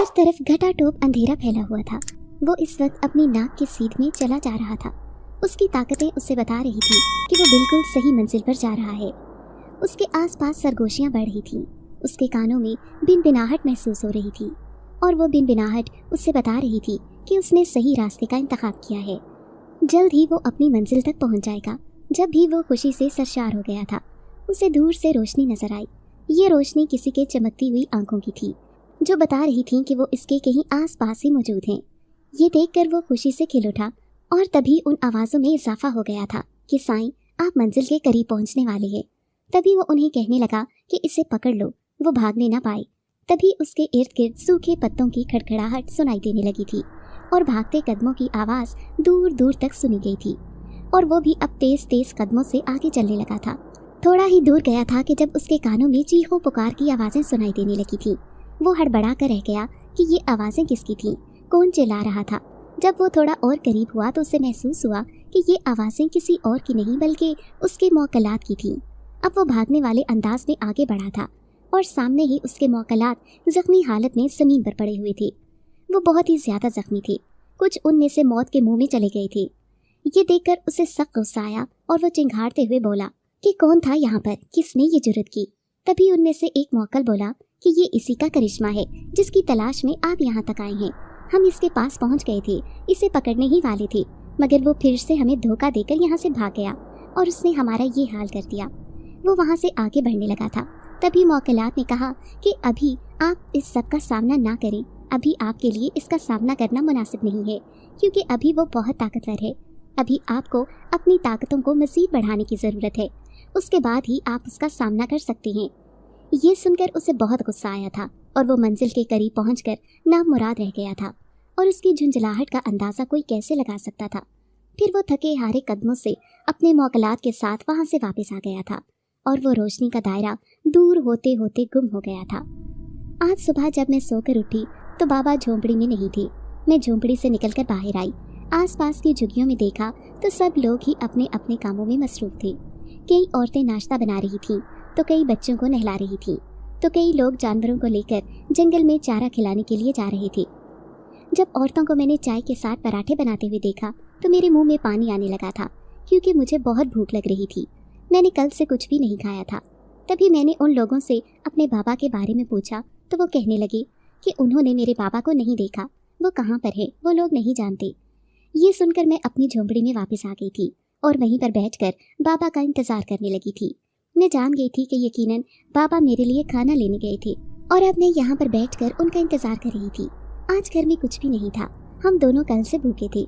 हर तरफ घटाटोप अंधेरा फैला हुआ था। वो इस वक्त अपनी नाक की सीध में चला जा रहा था। उसकी ताकतें उसे बता रही थी कि वो बिल्कुल सही मंजिल पर जा रहा है। उसके आसपास सरगोशियां बढ़ रही थीं। उसके कानों में बिनबिनाहट महसूस हो रही थी और वो बिनबिनाहट उससे बता रही थी कि उसने सही रास्ते का इंतखाब किया है। जल्द ही वो अपनी मंजिल तक पहुंच जाएगा। जब भी वो खुशी से सरशार हो गया था, उसे दूर से रोशनी नजर आई। ये रोशनी किसी के चमकती हुई आंखों की थी, जो बता रही थी कि वो इसके कहीं आस पास ही मौजूद हैं। ये देखकर वो खुशी से खिल उठा और तभी उन आवाज़ों में इजाफा हो गया था कि साईं, आप मंजिल के करीब पहुंचने वाले हैं। तभी वो उन्हें कहने लगा कि इसे पकड़ लो, वो भागने ना पाए। तभी उसके इर्द गिर्द सूखे पत्तों की खड़खड़ाहट सुनाई देने लगी थी और भागते कदमों की आवाज़ दूर दूर तक सुनी गई थी और वो भी अब तेज तेज कदमों से आगे चलने लगा था। थोड़ा ही दूर गया था कि जब उसके कानों में चीखों पुकार की आवाज़ें सुनाई देने लगी थी। वो हड़बड़ा कर रह गया कि ये आवाज़ें किसकी थीं, कौन चिल्ला रहा था। जब वो थोड़ा और करीब हुआ तो उसे महसूस हुआ कि ये आवाज़ें किसी और की नहीं बल्कि उसके मौकलात की थीं। अब वो भागने वाले अंदाज में आगे बढ़ा था और सामने ही उसके मौकलात जख्मी हालत में ज़मीन पर पड़े हुए थे। वो बहुत ही ज़्यादा जख्मी थे, कुछ उनमें से मौत के मुंह में चले गए थे। ये देखकर उसे सख्त गुस्सा आया और वो चिंघाड़ते हुए बोला कि कौन था यहाँ पर, किसने ये जुर्रत की। तभी उनमें से एक मौकल बोला कि ये इसी का करिश्मा है जिसकी तलाश में आप यहाँ तक आए हैं। हम इसके पास पहुँच गए थे, इसे पकड़ने ही वाले थे, मगर वो फिर से हमें धोखा देकर यहाँ से भाग गया और उसने हमारा ये हाल कर दिया। वो वहाँ से आगे बढ़ने लगा था। तभी मौकलात ने कहा कि अभी आप इस सब का सामना ना करें, अभी आपके लिए इसका सामना करना मुनासिब नहीं है, क्योंकि अभी वो बहुत ताकतवर है। अभी आपको अपनी ताकतों को मज़ीद बढ़ाने की ज़रूरत है, उसके बाद ही आप उसका सामना कर सकते हैं। ये सुनकर उसे बहुत गुस्सा आया था और वो मंजिल के करीब पहुंचकर नामुराद रह गया था और उसकी झुंझलाहट का अंदाज़ा कोई कैसे लगा सकता था। फिर वो थके हारे कदमों से अपने मौकलात के साथ वहाँ से वापस आ गया था और वो रोशनी का दायरा दूर होते होते गुम हो गया था। आज सुबह जब मैं सोकर उठी तो बाबा झोंपड़ी में नहीं थे। मैं झोंपड़ी से निकलकर बाहर आई, आसपास की झुग्गियों में देखा तो सब लोग ही अपने अपने कामों में मसरूफ थे। कई औरतें नाश्ता बना रही थीं, तो कई बच्चों को नहला रही थीं, तो कई लोग जानवरों को लेकर जंगल में चारा खिलाने के लिए जा रहे थे। जब औरतों को मैंने चाय के साथ पराठे बनाते हुए देखा तो मेरे मुंह में पानी आने लगा था, क्योंकि मुझे बहुत भूख लग रही थी। मैंने कल से कुछ भी नहीं खाया था। तभी मैंने उन लोगों से अपने बाबा के बारे में पूछा तो वो कहने लगे कि उन्होंने मेरे बाबा को नहीं देखा, वो कहाँ पर है वो लोग नहीं जानते। ये सुनकर मैं अपनी झोंपड़ी में वापस आ गई थी और वहीं पर बैठकर बाबा का इंतज़ार करने लगी थी। मैं जान गई थी कि यकीनन बाबा मेरे लिए खाना लेने गए थे और अब मैं यहाँ पर बैठकर उनका इंतज़ार कर रही थी। आज घर में कुछ भी नहीं था, हम दोनों कल से भूखे थे।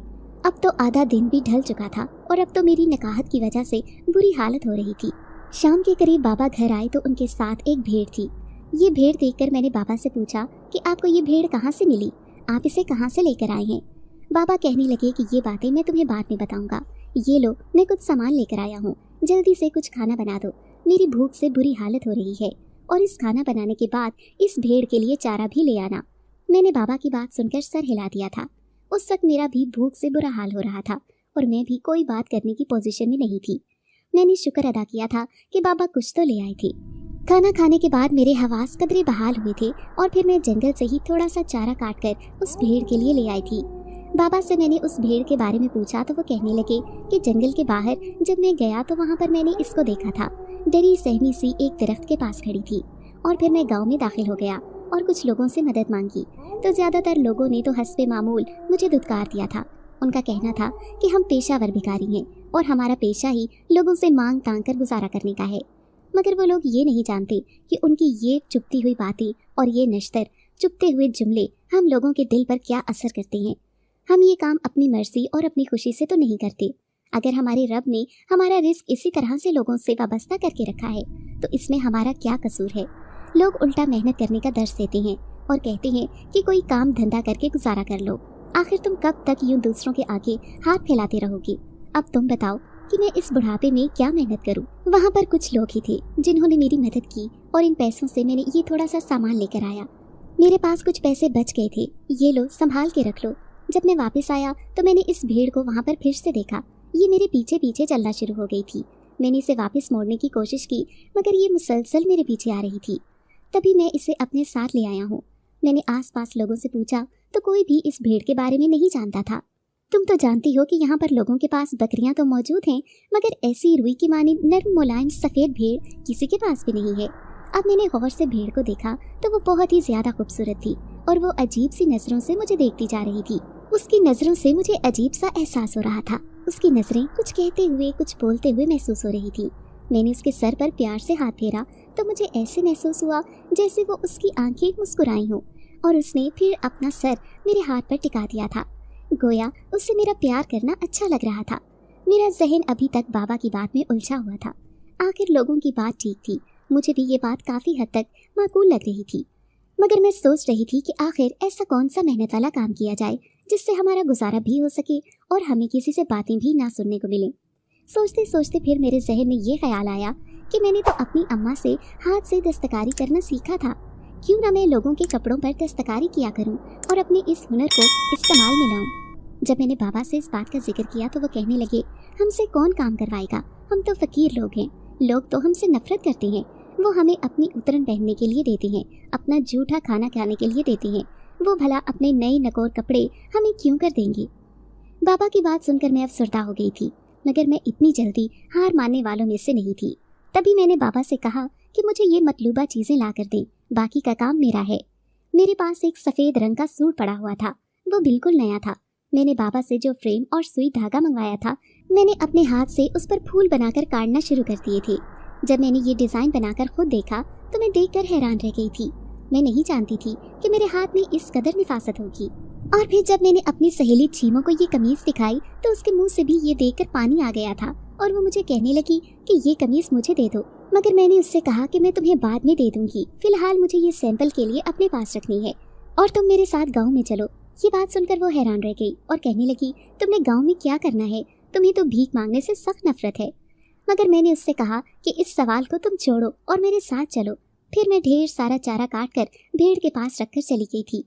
अब तो आधा दिन भी ढल चुका था और अब तो मेरी नकाहत की वजह से बुरी हालत हो रही थी। शाम के करीब बाबा घर आए तो उनके साथ एक भेड़ थी। ये भेड़ देखकर मैंने बाबा से पूछा कि आपको ये भेड़ कहाँ से मिली, आप इसे कहाँ से लेकर आए हैं। बाबा कहने लगे कि ये बातें मैं तुम्हें बाद में बताऊंगा। ये लो, मैं कुछ सामान लेकर आया हूँ, जल्दी से कुछ खाना बना दो, मेरी भूख से बुरी हालत हो रही है, और इस खाना बनाने के बाद इस भेड़ के लिए चारा भी ले आना। मैंने बाबा की बात सुनकर सर हिला दिया था। उस वक्त मेरा भी भूख से बुरा हाल हो रहा था और मैं भी कोई बात करने की पोजीशन में नहीं थी। मैंने शुक्र अदा किया था कि बाबा कुछ तो ले आए थे। खाना खाने के बाद मेरे हवास कदरे बहाल हुए थे और फिर मैं जंगल से ही थोड़ा सा चारा काट कर उस भेड़ के लिए ले आई थी। बाबा से मैंने उस भेड़ के बारे में पूछा तो वो कहने लगे कि जंगल के बाहर जब मैं गया तो वहाँ पर मैंने इसको देखा था, डरी सहमी सी एक दरख्त के पास खड़ी थी। और फिर मैं गाँव में दाखिल हो गया और कुछ लोगों से मदद मांगी तो ज़्यादातर लोगों ने तो हस्बे मामूल मुझे धुतकार दिया था। उनका कहना था कि हम पेशावर भिखारी हैं और हमारा पेशा ही लोगों से मांग तांग कर गुजारा करने का है। मगर वो लोग ये नहीं जानते कि उनकी ये चुपती हुई बातें और ये नश्तर चुपते हुए जुमले हम लोगों के दिल पर क्या असर करते हैं। हम ये काम अपनी मर्जी और अपनी खुशी से तो नहीं करते। अगर हमारे रब ने हमारा रिस्क इसी तरह से लोगों से वाबस्ता करके रखा है तो इसमें हमारा क्या कसूर है। लोग उल्टा मेहनत करने का दर्ज देते हैं और कहते हैं कि कोई काम धंधा करके गुजारा कर लो। आखिर तुम कब तक यूं दूसरों के आगे हाथ फैलाते रहोगी। अब तुम बताओ कि मैं इस बुढ़ापे में क्या मेहनत करूं। वहाँ पर कुछ लोग ही थे जिन्होंने मेरी मदद की और इन पैसों से मैंने ये थोड़ा सा सामान लेकर आया। मेरे पास कुछ पैसे बच गए थे, ये लो संभाल के रख लो। जब मैं वापस आया तो मैंने इस भेड़ को वहाँ पर फिर से देखा। ये मेरे पीछे पीछे चलना शुरू हो गई थी। मैंने इसे वापस मोड़ने की कोशिश की मगर ये मुसलसल मेरे पीछे आ रही थी। तभी मैं इसे अपने साथ ले आया हूँ। मैंने आस पास लोगों से पूछा तो कोई भी इस भेड़ के बारे में नहीं जानता था। तुम तो जानती हो कि यहाँ पर लोगों के पास बकरियां तो मौजूद हैं, मगर ऐसी रुई की मानी नर्म मुलायम सफ़ेद भेड़ किसी के पास भी नहीं है। अब मैंने गौर से भेड़ को देखा तो वो बहुत ही ज़्यादा खूबसूरत थी और वो अजीब सी नज़रों से मुझे देखती जा रही थी। उसकी नज़रों से मुझे अजीब सा एहसास हो रहा था। उसकी नज़रें कुछ कहते हुए कुछ बोलते हुए महसूस हो रही थी। मैंने उसके सर पर प्यार से हाथ फेरा तो मुझे ऐसे महसूस हुआ जैसे वो उसकी आंखें मुस्कुराई हों और उसने फिर अपना सर मेरे हाथ पर टिका दिया था। गोया उससे मेरा प्यार करना अच्छा लग रहा था। मेरा जहन अभी तक बाबा की बात में उलझा हुआ था। आखिर लोगों की बात ठीक थी, मुझे भी ये बात काफ़ी हद तक माकूल लग रही थी। मगर मैं सोच रही थी कि आखिर ऐसा कौन सा मेहनत वाला काम किया जाए जिससे हमारा गुजारा भी हो सके और हमें किसी से बातें भी ना सुनने को मिलें। सोचते सोचते फिर मेरे जहन में ये ख्याल आया कि मैंने तो अपनी अम्मा से हाथ से दस्तकारी करना सीखा था, क्यों ना मैं लोगों के कपड़ों पर दस्तकारी किया करूं और अपने इस हुनर को इस्तेमाल में लाऊं। जब मैंने बाबा से इस बात का जिक्र किया तो वो कहने लगे, हमसे कौन काम करवाएगा, हम तो फकीर लोग हैं, लोग तो हमसे नफरत करते हैं, वो हमें अपनी उतरन पहनने के लिए देते हैं, अपना जूठा खाना खाने के लिए देते हैं, वो भला अपने नए नकोर कपड़े हमें क्यों कर देंगे। बाबा की बात सुनकर मैं अफसरदा हो गई थी, मगर मैं इतनी जल्दी हार मानने वालों में से नहीं थी। तभी मैंने बाबा से कहा कि मुझे ये मतलूबा चीज़ें ला कर दें, बाकी का काम मेरा है। मेरे पास एक सफ़ेद रंग का सूट पड़ा हुआ था, वो बिल्कुल नया था। मैंने बाबा से जो फ्रेम और सुई धागा मंगवाया था, मैंने अपने हाथ से उस पर फूल बनाकर काटना शुरू कर दिए थे। जब मैंने ये डिज़ाइन बनाकर खुद देखा तो मैं देखकर हैरान रह गई थी। मैं नहीं जानती थी कि मेरे हाथ में इस कदर निफासत होगी। और फिर जब मैंने अपनी सहेली चीमो को ये कमीज़ दिखाई तो उसके मुंह से भी ये देखकर पानी आ गया था और वो मुझे कहने लगी कि ये कमीज़ मुझे दे दो। मगर मैंने उससे कहा कि मैं तुम्हें बाद में दे दूंगी, फिलहाल मुझे ये सैंपल के लिए अपने पास रखनी है और तुम मेरे साथ गाँव में चलो। ये बात सुनकर वो हैरान रह गई और कहने लगी, तुमने गाँव में क्या करना है, तुम्हें तो भीख मांगने से सख्त नफरत है। मगर मैंने उससे कहा कि इस सवाल को तुम छोड़ो और मेरे साथ चलो। फिर मैं ढेर सारा चारा काट कर भेड़ के पास रखकर चली गई थी।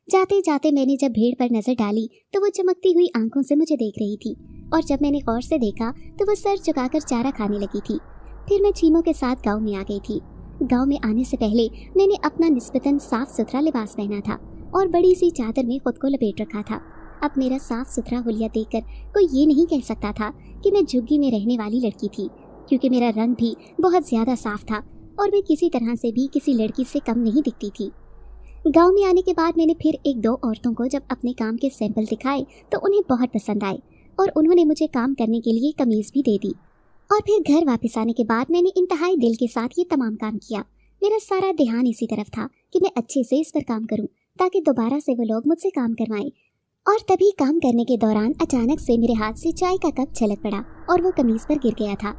जाते जाते मैंने जब भेड़ पर नजर डाली तो वो चमकती हुई आंखों से मुझे देख रही थी और जब मैंने गौर से देखा तो वो सर झुकाकर चारा खाने लगी थी। फिर मैं चीमो के साथ गांव में आ गई थी। गांव में आने से पहले मैंने अपना निस्बतन साफ सुथरा लिबास पहना था और बड़ी सी चादर में खुद को लपेट रखा था। अब मेरा साफ सुथरा हुलिया देखकर कोई ये नहीं कह सकता था कि मैं झुग्गी में रहने वाली लड़की थी, क्योंकि मेरा रंग भी बहुत ज़्यादा साफ था और मैं किसी तरह से भी किसी लड़की से कम नहीं दिखती थी। गांव में आने के बाद मैंने फिर एक दो औरतों को जब अपने काम के सैंपल दिखाए तो उन्हें बहुत पसंद आए और उन्होंने मुझे काम करने के लिए कमीज़ भी दे दी। और फिर घर वापस आने के बाद मैंने इंतहाई दिल के साथ ये तमाम काम किया। मेरा सारा ध्यान इसी तरफ था कि मैं अच्छे से इस पर काम करूं ताकि दोबारा से वो लोग मुझसे काम करवाएं। और तभी काम करने के दौरान अचानक से मेरे हाथ से चाय का कप छलक पड़ा और वो कमीज़ पर गिर गया था।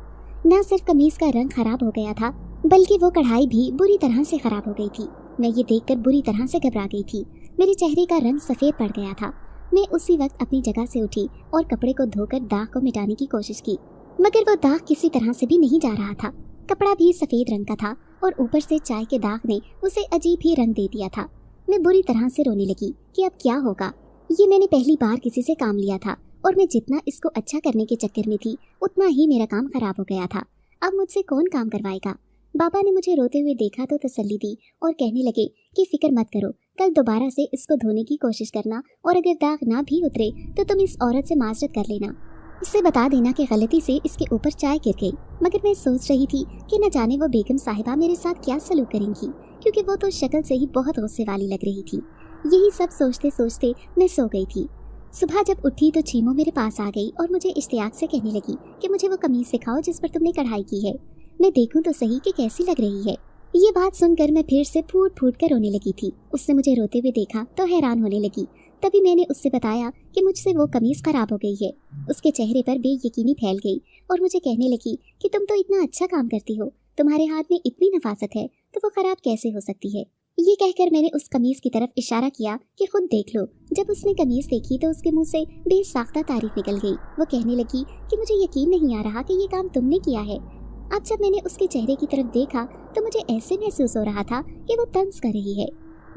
न सिर्फ कमीज़ का रंग खराब हो गया था बल्कि वो कढ़ाई भी बुरी तरह से खराब हो गई थी। मैं ये देखकर बुरी तरह से घबरा गई थी। मेरे चेहरे का रंग सफ़ेद पड़ गया था। मैं उसी वक्त अपनी जगह से उठी और कपड़े को धोकर दाग को मिटाने की कोशिश की, मगर वो दाग किसी तरह से भी नहीं जा रहा था। कपड़ा भी सफ़ेद रंग का था और ऊपर से चाय के दाग ने उसे अजीब ही रंग दे दिया था। मैं बुरी तरह से रोने लगी कि अब क्या होगा। ये मैंने पहली बार किसी से काम लिया था और मैं जितना इसको अच्छा करने के चक्कर में थी उतना ही मेरा काम खराब हो गया था। अब मुझसे कौन काम करवाएगा। बाबा ने मुझे रोते हुए देखा तो तसल्ली दी और कहने लगे कि फिक्र मत करो, कल दोबारा से इसको धोने की कोशिश करना और अगर दाग ना भी उतरे तो तुम इस औरत से माजरत कर लेना, उससे बता देना कि गलती से इसके ऊपर चाय गिर गई। मगर मैं सोच रही थी कि न जाने वो बेगम साहिबा मेरे साथ क्या सलूक करेंगी, क्योंकि वो तो शक्ल से ही बहुत गुस्से वाली लग रही थी। यही सब सोचते सोचते मैं सो गई थी। सुबह जब उठी तो चीमो मेरे पास आ गई और मुझे इश्तियाक से कहने लगी कि मुझे वो कमीज दिखाओ जिस पर तुमने कढ़ाई की है, मैं देखूं तो सही कि कैसी लग रही है। ये बात सुनकर मैं फिर से फूट फूट कर रोने लगी थी। उसने मुझे रोते हुए देखा तो हैरान होने लगी। तभी मैंने उससे बताया कि मुझसे वो कमीज खराब हो गई है। उसके चेहरे पर बेयकीनी फैल गई और मुझे कहने लगी कि तुम तो इतना अच्छा काम करती हो, तुम्हारे हाथ में इतनी नफासत है तो वो खराब कैसे हो सकती है। ये कहकर मैंने उस कमीज की तरफ इशारा किया कि खुद देख लो। जब उसने कमीज देखी तो उसके मुंह से बेसाख्ता तारीफ निकल गई। वो कहने लगी कि मुझे यकीन नहीं आ रहा कि ये काम तुमने किया है। अब जब मैंने उसके चेहरे की तरफ देखा तो मुझे ऐसे महसूस हो रहा था कि वो तंज कर रही है,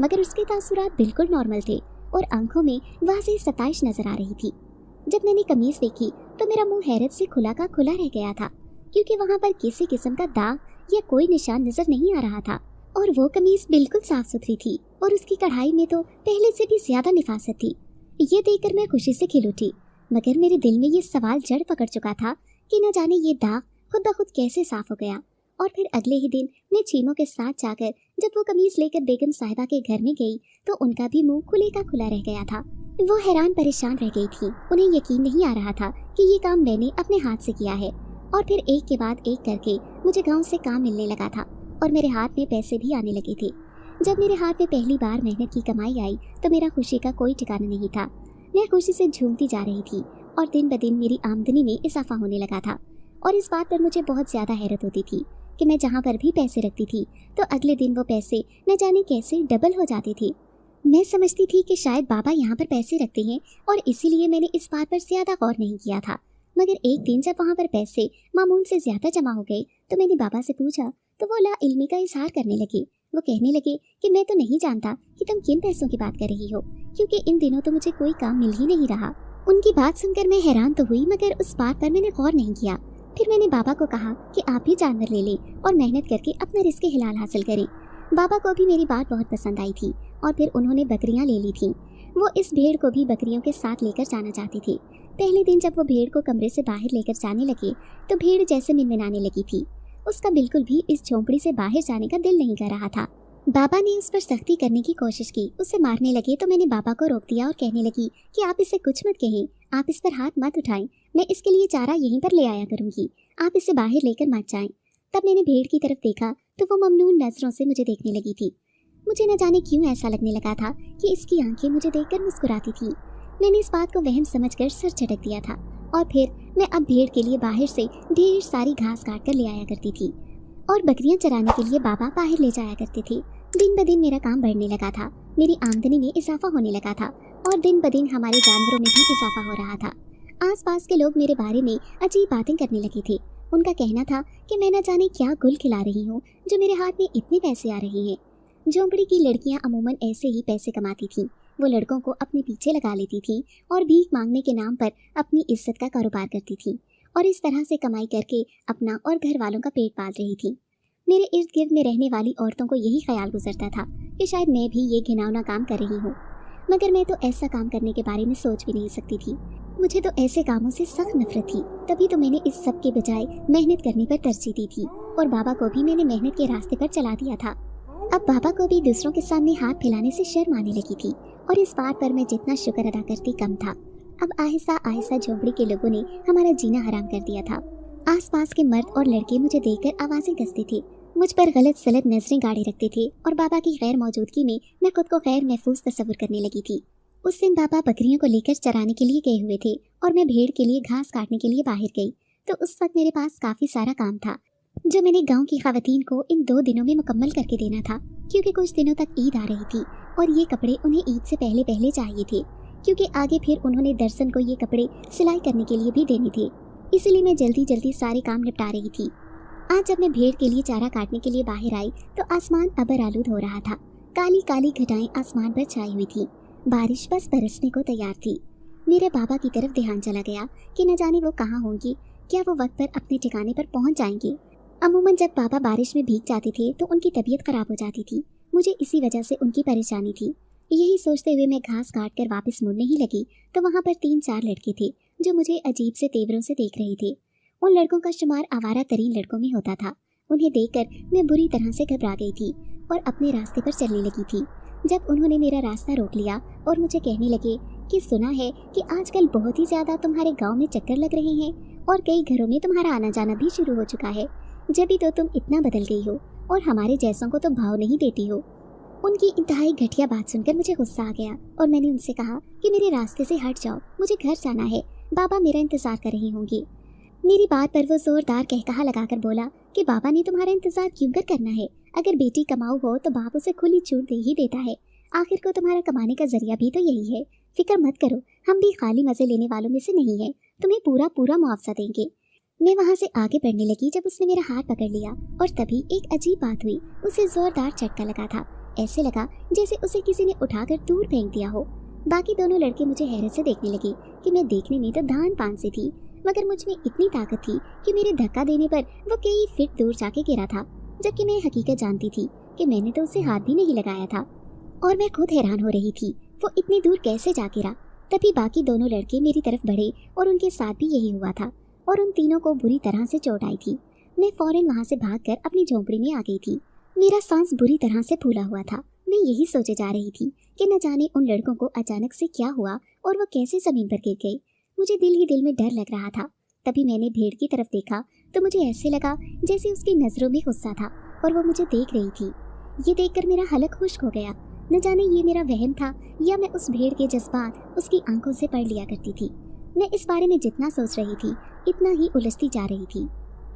मगर उसके तासुरात बिल्कुल नॉर्मल थे और आंखों में वाज़ेह सताइश नजर आ रही थी। जब मैंने कमीज देखी तो मेरा मुंह हैरत से खुला का खुला रह गया था, क्योंकि वहाँ पर किसी किस्म का दाग या कोई निशान नजर नहीं आ रहा था और वो कमीज बिल्कुल साफ सुथरी थी। और उसकी कढ़ाई में तो पहले से भी ज्यादा निफासत थी। ये देखकर मैं खुशी से खिल उठी, मगर मेरे दिल में ये सवाल जड़ पकड़ चुका था कि न जाने ये दाग खुद ब खुद कैसे साफ हो गया। और फिर अगले ही दिन मैं चीमों के साथ जाकर जब वो कमीज लेकर बेगम साहिबा के घर में गई तो उनका भी मुंह खुले का खुला रह गया था। वो हैरान परेशान रह गई थी। उन्हें यकीन नहीं आ रहा था कि ये काम मैंने अपने हाथ से किया है। और फिर एक के बाद एक करके मुझे गांव से काम मिलने लगा था और मेरे हाथ में पैसे भी आने लगे थे। जब मेरे हाथ में पहली बार मेहनत की कमाई आई तो मेरा खुशी का कोई ठिकाना नहीं था। मैं खुशी से झूमती जा रही थी और दिन ब दिन मेरी आमदनी में इजाफा होने लगा था। और इस बात पर मुझे बहुत ज्यादा हैरत होती थी कि मैं जहाँ पर भी पैसे रखती थी तो अगले दिन वो पैसे न जाने कैसे डबल हो जाते थे। मैं समझती थी कि शायद बाबा यहाँ पर पैसे रखते हैं और इसीलिए मैंने इस बात पर ज्यादा गौर नहीं किया था। मगर एक दिन जब वहाँ पर पैसे मामूल से ज्यादा जमा हो गए तो मैंने बाबा से पूछा तो वो ला इल्मी का इजहार करने लगे। वो कहने लगे कि मैं तो नहीं जानता कि तुम किन पैसों की बात कर रही हो, क्योंकि इन दिनों तो मुझे कोई काम मिल ही नहीं रहा। उनकी बात सुनकर मैं हैरान तो हुई, मगर उस बात पर मैंने गौर नहीं किया। फिर मैंने बाबा को कहा कि आप भी जानवर ले लें और मेहनत करके अपना रिस्क हिलाल हासिल करें। बाबा को भी मेरी बात बहुत पसंद आई थी और फिर उन्होंने बकरियां ले ली थीं। वो इस भेड़ को भी बकरियों के साथ लेकर जाना चाहती थी। पहले दिन जब वो भेड़ को कमरे से बाहर लेकर जाने लगे तो भेड़ जैसे मिनमिनाने लगी थी। उसका बिल्कुल भी इस झोंपड़ी से बाहर जाने का दिल नहीं कर रहा था। बाबा ने उस पर सख्ती करने की कोशिश की, उसे मारने लगे तो मैंने बाबा को रोक दिया और कहने लगी कि आप इसे कुछ मत कहें, आप इस पर हाथ मत उठाएं, मैं इसके लिए चारा यहीं पर ले आया करूंगी, आप इसे बाहर लेकर मत जाएं। तब मैंने भेड़ की तरफ देखा तो वो ममनून नजरों से मुझे देखने लगी थी। मुझे न जाने क्यों ऐसा लगने लगा था कि इसकी आंखें मुझे देखकर मुस्कुराती थी। मैंने इस बात को वहम समझकर सर झटक दिया था और फिर मैं अब भेड़ के लिए बाहर से ढेर सारी घास काट कर ले आया करती थी और बकरियां चराने के लिए बाबा बाहर ले जाया करते थे। दिन ब दिन मेरा काम बढ़ने लगा था, मेरी आमदनी में इजाफा होने लगा था और दिन ब दिन हमारे जानवरों में भी इजाफा हो रहा था। आसपास के लोग मेरे बारे में अजीब बातें करने लगे थे। उनका कहना था कि मैं न जाने क्या गुल खिला रही हूँ जो मेरे हाथ में इतने पैसे आ रहे हैं। झोंपड़ी की लड़कियां अमूमन ऐसे ही पैसे कमाती थीं। वो लड़कों को अपने पीछे लगा लेती थीं और भीख मांगने के नाम पर अपनी इज्जत का कारोबार करती थीं और इस तरह से कमाई करके अपना और घर वालों का पेट पाल रही थीं। मेरे इर्द गिर्द में रहने वाली औरतों को यही ख्याल गुजरता था कि शायद मैं भी ये घिनौना काम कर रही हूँ, मगर मैं तो ऐसा काम करने के बारे में सोच भी नहीं सकती थी। मुझे तो ऐसे कामों से सख्त नफरत थी। तभी तो मैंने इस सब के बजाय मेहनत करने पर तरजीह दी थी और बाबा को भी मैंने मेहनत के रास्ते पर चला दिया था। अब बाबा को भी दूसरों के सामने हाथ फैलाने से शर्म आने लगी थी और इस बात पर मैं जितना शुक्र अदा करती कम था। अब आहिस्ता आहिस्ता झोंपड़ी के लोगों ने हमारा जीना हराम कर दिया था। आसपास के मर्द और लड़के मुझे देखकर आवाजें कसते थे, मुझ पर गलत सलत नजरें गाड़े रखते थे और बाबा की गैर मौजूदगी में मैं खुद को गैर महफूज तस्वुर करने लगी थी। उस दिन बाबा बकरियों को लेकर चराने के लिए गए हुए थे और मैं भेड़ के लिए घास काटने के लिए बाहर गई। तो उस वक्त मेरे पास काफी सारा काम था जो मैंने गांव की खवातीन को इन 2 दिनों में मुकम्मल करके देना था, क्योंकि कुछ दिनों तक ईद आ रही थी और ये कपड़े उन्हें ईद से पहले पहले चाहिए थे, क्योंकि आगे फिर उन्होंने दर्शन को ये कपड़े सिलाई करने के लिए भी देने थे। इसलिए मैं जल्दी जल्दी सारे काम निपटा रही थी। आज जब मैं भेड़ के लिए चारा काटने के लिए बाहर आई तो आसमान अबर आलूद हो रहा था। काली काली घटाएं आसमान पर छाई हुई थी। बारिश बस बरसने को तैयार थी। मेरे बाबा की तरफ ध्यान चला गया कि न जाने वो कहाँ होंगी, क्या वो वक्त पर अपने ठिकाने पर पहुंच जाएंगे। अमूमन जब बाबा बारिश में भीग जाते थे तो उनकी तबीयत खराब हो जाती थी। मुझे इसी वजह से उनकी परेशानी थी। यही सोचते हुए मैं घास काट कर वापस मुड़ने ही लगी तो वहाँ पर 3-4 लड़के थे जो मुझे अजीब से तेवरों से देख रहे थे। उन लड़कों का शुमार आवारा तरीन लड़कों में होता था। उन्हें देखकर मैं बुरी तरह से घबरा गई थी और अपने रास्ते पर चलने लगी थी। जब उन्होंने मेरा रास्ता रोक लिया और मुझे कहने लगे कि सुना है कि आजकल बहुत ही ज्यादा तुम्हारे गांव में चक्कर लग रहे हैं और कई घरों में तुम्हारा आना जाना भी शुरू हो चुका है, जब भी तो तुम इतना बदल गई हो और हमारे जैसों को तो भाव नहीं देती हो। उनकी इंतहाई घटिया बात सुनकर मुझे गुस्सा आ गया और मैंने उनसे कहा कि मेरे रास्ते से हट जाओ, मुझे घर जाना है, बाबा मेरा इंतजार कर रही होंगी। मेरी बात पर वो जोरदार कहकहा लगाकर बोला कि बाबा ने तुम्हारा इंतजार क्यों कर करना है, अगर बेटी कमाऊ हो तो बाप उसे खुली छूट दे ही देता है। आखिर को तुम्हारा कमाने का जरिया भी तो यही है। फिक्र मत करो, हम भी खाली मजे लेने वालों में से नहीं है, तुम्हें पूरा पूरा मुआवजा देंगे। मैं वहाँ से आगे बढ़ने लगी जब उसने मेरा हाथ पकड़ लिया और तभी एक अजीब बात हुई। उसे जोरदार झटका लगा था। ऐसे लगा जैसे उसे किसी ने उठाकर दूर फेंक दिया हो। बाकी दोनों लड़के मुझे हैरत से देखने लगे कि मैं देखने में तो धान पान से थी, मगर मुझ में इतनी ताकत थी कि मेरे धक्का देने पर वो कई फीट दूर जाके गिरा था, जबकि मैं हकीकत जानती थी कि मैंने तो उसे हाथ भी नहीं लगाया था। और मैं खुद हैरान हो रही थी वो इतनी दूर कैसे जा गिरा। तभी बाकी दोनों लड़के मेरी तरफ बढ़े और उनके साथ भी यही हुआ था और उन तीनों को बुरी तरह से चोट आई थी। मैं फौरन वहाँ से भागकर अपनी झोंपड़ी में आ गई थी। मेरा सांस बुरी तरह से फूला हुआ था। मैं यही सोचे जा रही थी कि न जाने उन लड़कों को अचानक से क्या हुआ और वो कैसे जमीन पर गिर गए। मुझे दिल ही दिल में डर लग रहा था। तभी मैंने भेड़ की तरफ देखा तो मुझे ऐसे लगा जैसे उसकी नजरों में गुस्सा था और वो मुझे देख रही थी। ये देखकर मेरा हलक खुश्क हो गया। न जाने ये मेरा वहम था या मैं उस भेड़ के जज्बात उसकी आंखों से पढ़ लिया करती थी। मैं इस बारे में जितना सोच रही थी इतना ही उलझती जा रही थी।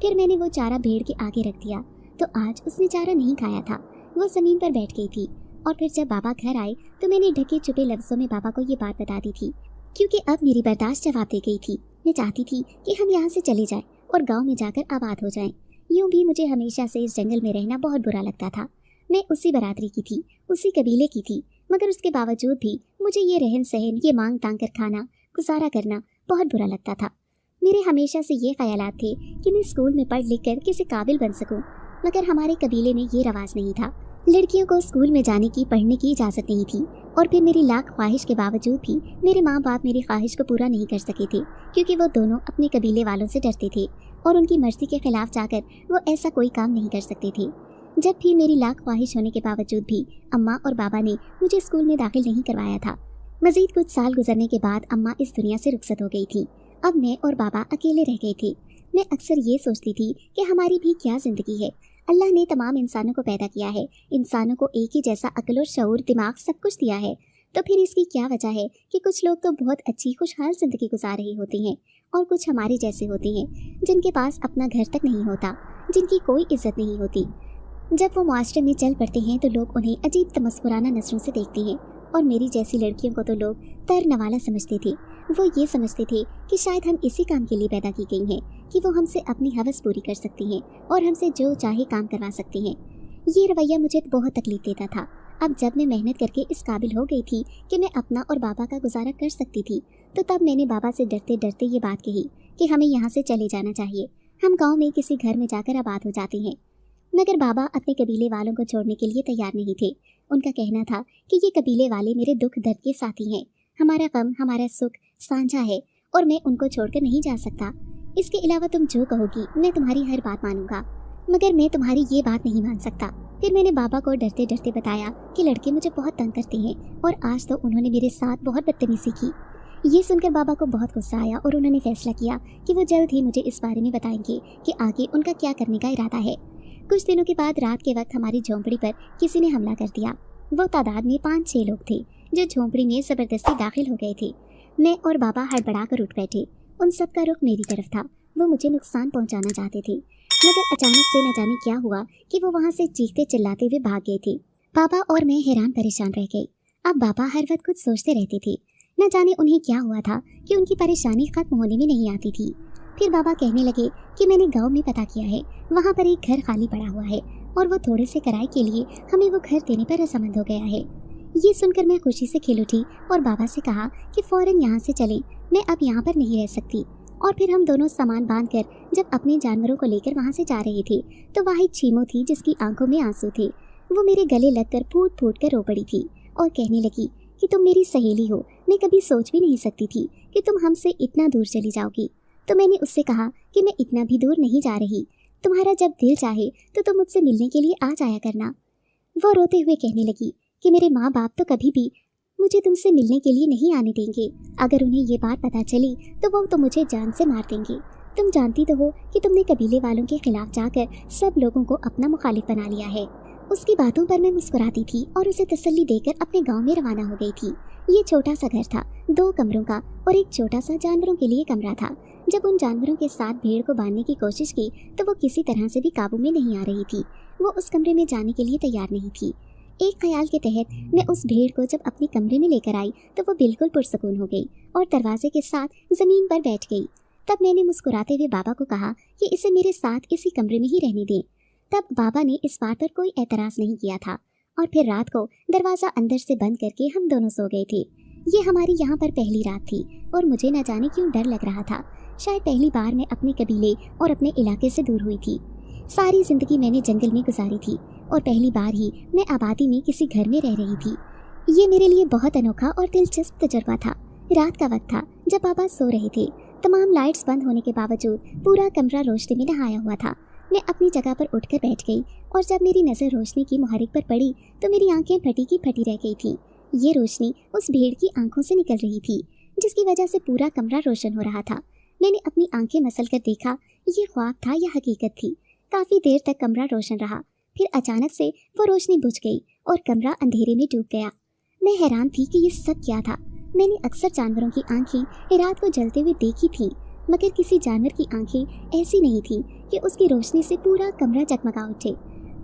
फिर मैंने वो चारा भेड़ के आगे रख दिया तो आज उसने चारा नहीं खाया था। वो जमीन पर बैठ गई थी और फिर जब बाबा घर आए तो मैंने ढके छुपे लफ्जों में बाबा को ये बात बता दी थी, क्योंकि अब मेरी बर्दाश्त जवाब दे गई थी। मैं चाहती थी कि हम यहाँ से चले जाएं और गांव में जाकर आबाद हो जाएं। यूं भी मुझे हमेशा से इस जंगल में रहना बहुत बुरा लगता था। मैं उसी बरादरी की थी, उसी कबीले की थी, मगर उसके बावजूद भी मुझे ये रहन सहन, ये मांग तांग कर खाना, गुजारा करना बहुत बुरा लगता था। मेरे हमेशा से ये ख्यालात थे कि मैं स्कूल में पढ़ लिख कर किसी काबिल बन सकूं, मगर हमारे कबीले में ये रवाज नहीं था। लड़कियों को स्कूल में जाने की, पढ़ने की इजाज़त नहीं थी और फिर मेरी लाख ख्वाहिश के बावजूद भी मेरे माँ बाप मेरी ख्वाहिश को पूरा नहीं कर सके थे, क्योंकि वो दोनों अपने कबीले वालों से डरते थे और उनकी मर्जी के खिलाफ जाकर वो ऐसा कोई काम नहीं कर सकते थे। जब भी मेरी लाख ख्वाहिश होने के बावजूद भी अम्मा और बाबा ने मुझे स्कूल में दाखिल नहीं करवाया था। मजीद कुछ साल गुजरने के बाद अम्मा इस दुनिया से रुखसत हो गई थी। अब मैं और बाबा अकेले रह गए थे। मैं अक्सर ये सोचती थी कि हमारी भी क्या ज़िंदगी है। अल्लाह ने तमाम इंसानों को पैदा किया है, इंसानों को एक ही जैसा अक्ल और शऊर, दिमाग सब कुछ दिया है, तो फिर इसकी क्या वजह है कि कुछ लोग तो बहुत अच्छी खुशहाल ज़िंदगी गुजार रही होती हैं और कुछ हमारे जैसे होते हैं जिनके पास अपना घर तक नहीं होता, जिनकी कोई इज्जत नहीं होती। जब वो मुआशरे में चल पड़ते हैं तो लोग उन्हें अजीब तमस्कुराना नज़रों से देखते हैं और मेरी जैसी लड़कियों को तो लोग तर नवाला समझते थे। वो ये समझते थे कि शायद हम इसी काम के लिए पैदा की गई हैं कि वो हमसे अपनी हवस पूरी कर सकती हैं और हमसे जो चाहे काम करवा सकती हैं। ये रवैया मुझे बहुत तकलीफ देता था। अब जब मैं मेहनत करके इस काबिल हो गई थी कि मैं अपना और बाबा का गुजारा कर सकती थी, तो तब मैंने बाबा से डरते डरते ये बात कही कि हमें यहाँ से चले जाना चाहिए, हम गाँव में किसी घर में जाकर आबाद हो जाते हैं। मगर बाबा अपने कबीले वालों को छोड़ने के लिए तैयार नहीं थे। उनका कहना था कि ये कबीले वाले मेरे दुख दर्द के साथी हैं, हमारा गम हमारा सुख साझा है और मैं उनको छोड़कर नहीं जा सकता। इसके अलावा तुम जो कहोगी मैं तुम्हारी हर बात मानूंगा, मगर मैं तुम्हारी ये बात नहीं मान सकता। फिर मैंने बाबा को डरते डरते बताया कि लड़के मुझे बहुत तंग करते हैं और आज तो उन्होंने मेरे साथ बहुत बदतमीजी की। ये सुनकर बाबा को बहुत गुस्सा आया और उन्होंने फैसला किया कि वो जल्द ही मुझे इस बारे में बताएंगे कि आगे उनका क्या करने का इरादा है। कुछ दिनों के बाद रात के वक्त हमारी झोंपड़ी पर किसी ने हमला कर दिया। वो तादाद में 5-6 लोग थे जो झोंपड़ी में जबरदस्ती दाखिल हो गए थे। मैं और बाबा हड़बड़ा कर उठ बैठे। उन सब का रुख मेरी तरफ था। वो मुझे नुकसान पहुंचाना चाहते थे, मगर अचानक से न जाने क्या हुआ कि वो वहाँ से चीखते चिल्लाते हुए भाग गए थे। बाबा और मैं हैरान परेशान रह गए। अब बाबा हर वक्त कुछ सोचते रहते थे। न जाने उन्हें क्या हुआ था कि उनकी परेशानी खत्म होने में नहीं आती थी। फिर बाबा कहने लगे कि मैंने गांव में पता किया है, वहाँ पर एक घर खाली पड़ा हुआ है और वो थोड़े से किराए के लिए हमें वो घर देने पर रजामंद हो गया है। ये सुनकर मैं खुशी से खिल उठी और बाबा से कहा कि फौरन यहाँ से चलें, मैं अब यहाँ पर नहीं रह सकती। और फिर हम दोनों सामान बांधकर जब अपने जानवरों को लेकर वहाँ से जा रहे थे तो वहाँ एक छीमो थी जिसकी आंखों में आंसू थे। वो मेरे गले लगकर फूट फूट कर रो पड़ी थी और कहने लगी कि तुम मेरी सहेली हो, मैं कभी सोच भी नहीं सकती थी कि तुम हमसे इतना दूर चली जाओगी। तो मैंने उससे कहा कि मैं इतना भी दूर नहीं जा रही, तुम्हारा जब दिल चाहे तो तुम मुझसे मिलने के लिए आ जाया करना। वो रोते हुए कहने लगी कि मेरे माँ बाप तो कभी भी मुझे तुमसे मिलने के लिए नहीं आने देंगे। अगर उन्हें ये बात पता चली तो वो तो मुझे जान से मार देंगे। तुम जानती तो हो कि तुमने कबीले वालों के खिलाफ जाकर सब लोगों को अपना मुखालिफ बना लिया है। उसकी बातों पर मैं मुस्कुराती थी और उसे तसल्ली देकर अपने गांव में रवाना हो गई थी। ये छोटा सा घर था, 2 कमरों का और एक छोटा सा जानवरों के लिए कमरा था। जब उन जानवरों के साथ भेड़ को बांधने की कोशिश की तो वो किसी तरह से भी काबू में नहीं आ रही थी। वो उस कमरे में जाने के लिए तैयार नहीं थी। एक ख्याल के तहत मैं उस भेड़ को जब अपने कमरे में लेकर आई तो वो बिल्कुल पुरसकून हो गई और दरवाजे के साथ जमीन पर बैठ गई। तब मैंने मुस्कुराते हुए बाबा को कहा कि इसे मेरे साथ इसी कमरे में ही रहने दें। तब बाबा ने इस बात पर कोई एतराज़ नहीं किया था और फिर रात को दरवाज़ा अंदर से बंद करके हम दोनों सो गए थे। ये हमारी यहाँ पर पहली रात थी और मुझे न जाने क्यों डर लग रहा था। शायद पहली बार मैं अपने कबीले और अपने इलाके से दूर हुई थी। सारी जिंदगी मैंने जंगल में गुजारी थी और पहली बार ही मैं आबादी में किसी घर में रह रही थी। ये मेरे लिए बहुत अनोखा और दिलचस्प तजुर्बा था। रात का वक्त था जब पापा सो रहे थे। तमाम लाइट्स बंद होने के बावजूद पूरा कमरा रोशनी में नहाया हुआ था। मैं अपनी जगह पर उठकर बैठ गई और जब मेरी नज़र रोशनी की मुहर्रिक पर पड़ी तो मेरी आंखें फटी की फटी रह गई थी। ये रोशनी उस भीड़ की आंखों से निकल रही थी जिसकी वजह से पूरा कमरा रोशन हो रहा था। मैंने अपनी आंखें मसल कर देखा ये ख्वाब था या हकीकत थी। काफ़ी देर तक कमरा रोशन रहा, फिर अचानक से वो रोशनी बुझ गई और कमरा अंधेरे में डूब गया। मैं हैरान थी कि ये सब क्या था। मैंने अक्सर जानवरों की आंखें रात को जलते हुए देखी थी, मगर किसी जानवर की आंखें ऐसी नहीं थी कि उसकी रोशनी से पूरा कमरा जगमगा उठे।